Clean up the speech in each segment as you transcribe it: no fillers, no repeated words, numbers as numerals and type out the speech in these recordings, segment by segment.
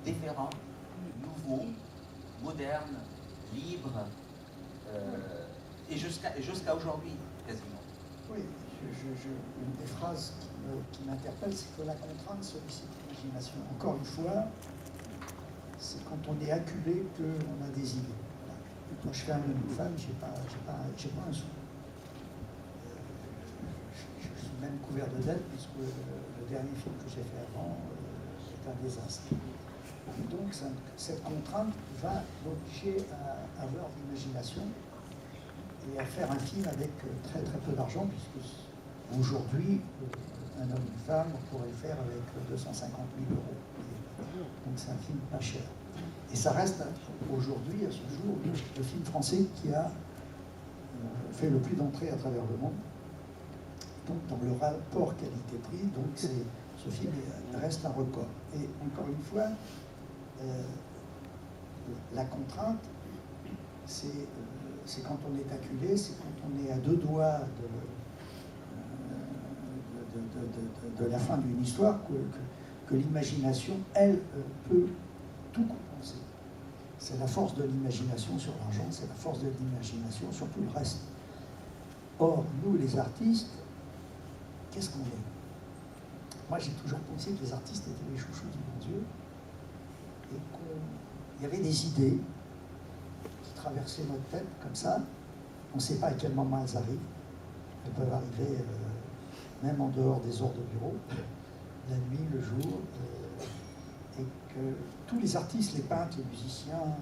déferrant, nouveau, moderne, libre, et jusqu'à aujourd'hui, quasiment. Oui, une des phrases qui m'interpelle, c'est que la contrainte sollicite l'imagination. Encore une fois, c'est quand on est acculé qu'on a des idées. Voilà. Quand je fais un homme ou une femme, j'ai pas un sou. Je suis même couvert de dettes, puisque le dernier film que j'ai fait avant est un désastre. Et donc, cette contrainte va m'obliger à avoir de l'imagination et à faire un film avec très très peu d'argent, puisque aujourd'hui, un homme ou une femme, on pourrait le faire avec 250 000 euros. Donc c'est un film pas cher. Et ça reste aujourd'hui, à ce jour, le film français qui a fait le plus d'entrées à travers le monde. Donc dans le rapport qualité-prix, donc ce film reste un record. Et encore une fois, la contrainte, c'est quand on est acculé, c'est quand on est à deux doigts de la fin d'une histoire que l'imagination, elle, peut tout compenser. C'est la force de l'imagination sur l'argent, c'est la force de l'imagination sur tout le reste. Or, nous, les artistes, qu'est-ce qu'on est? Moi, j'ai toujours pensé que les artistes étaient les chouchous du bon Dieu et qu'il y avait des idées qui traversaient notre tête comme ça. On ne sait pas à quel moment elles arrivent. Elles peuvent arriver même en dehors des heures de bureau, la nuit, le jour, et que tous les artistes, les peintres, les musiciens,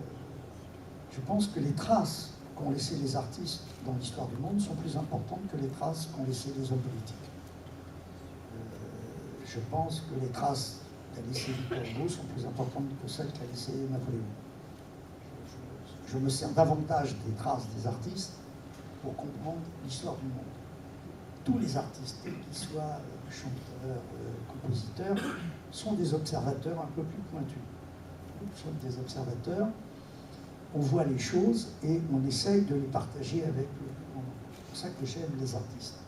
je pense que les traces qu'ont laissées les artistes dans l'histoire du monde sont plus importantes que les traces qu'ont laissées les hommes politiques. Je pense que les traces qu'a laissées Victor Hugo sont plus importantes que celles qu'a laissées Napoléon. Je me sers davantage des traces des artistes pour comprendre l'histoire du monde. Tous les artistes, qu'ils soient chanteurs, compositeurs, sont des observateurs un peu plus pointus. Nous sommes des observateurs, on voit les choses et on essaye de les partager avec le monde. C'est pour ça que j'aime les artistes.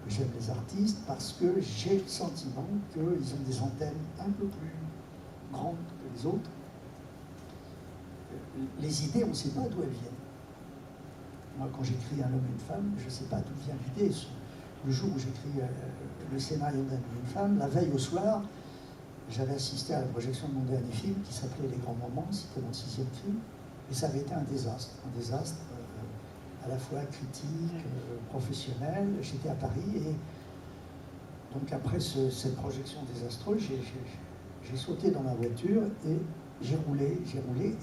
J'aime les artistes parce que j'ai le sentiment qu'ils ont des antennes un peu plus grandes que les autres. Les idées, on ne sait pas d'où elles viennent. Moi, quand j'écris Un homme et une femme, je ne sais pas d'où vient l'idée. Le jour où j'écris le scénario d'Un homme et une femme, la veille au soir, j'avais assisté à la projection de mon dernier film qui s'appelait Les Grands Moments, c'était mon 6e film, et ça avait été un désastre à la fois critique, professionnel. J'étais à Paris et donc après cette projection désastreuse, j'ai sauté dans ma voiture et j'ai roulé,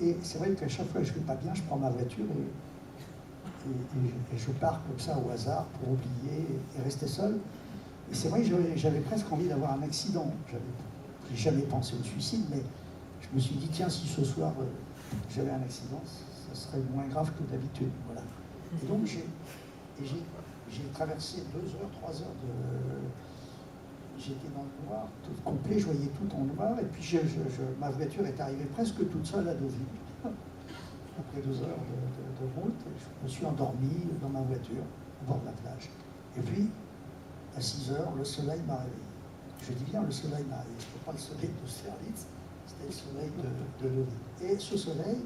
et c'est vrai qu'à chaque fois que je ne vais pas bien, je prends ma voiture et je pars comme ça au hasard pour oublier et rester seul. Et c'est vrai que j'avais presque envie d'avoir un accident. J'ai jamais pensé au suicide, mais je me suis dit, tiens, si ce soir j'avais un accident, ça serait moins grave que d'habitude. Voilà. Et donc j'ai traversé 2 heures, 3 heures j'étais dans le noir, tout complet, je voyais tout en noir, et puis ma voiture est arrivée presque toute seule à Deauville. Après 2 heures de route, je me suis endormi dans ma voiture, au bord de la plage. Et puis, à 6 heures, le soleil m'a réveillé. Je dis bien, le soleil m'a réveillé. C'était pas le soleil d'Austerlitz, c'était le soleil de Deauville. Et ce soleil,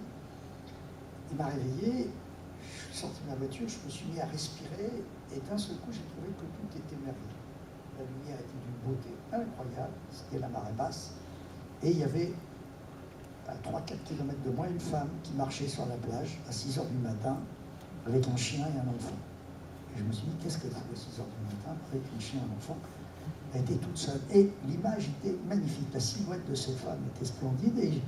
il m'a réveillé, je suis sorti de ma voiture, je me suis mis à respirer, et d'un seul coup, j'ai trouvé que tout était merveilleux. La lumière était d'une beauté incroyable, c'était la marée basse, et il y avait à 3-4 km de moi une femme qui marchait sur la plage à 6 heures du matin avec un chien et un enfant. Et je me suis dit, qu'est-ce qu'elle fout à 6 heures du matin avec un chien et un enfant? Elle était toute seule, et l'image était magnifique, la silhouette de cette femme était splendide, et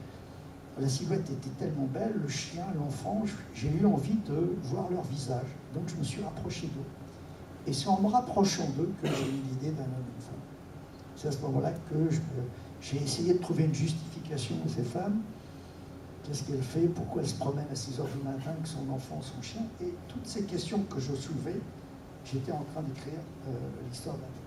la silhouette était tellement belle, le chien, l'enfant, j'ai eu envie de voir leur visage, donc je me suis rapproché d'eux. Et c'est en me rapprochant d'eux que j'ai eu l'idée d'un homme et une femme. C'est à ce moment-là que j'ai essayé de trouver une justification à ces femmes. Qu'est-ce qu'elle fait? Pourquoi elle se promène à 6 heures du matin avec son enfant, son chien? Et toutes ces questions que je soulevais, j'étais en train d'écrire l'histoire d'un homme.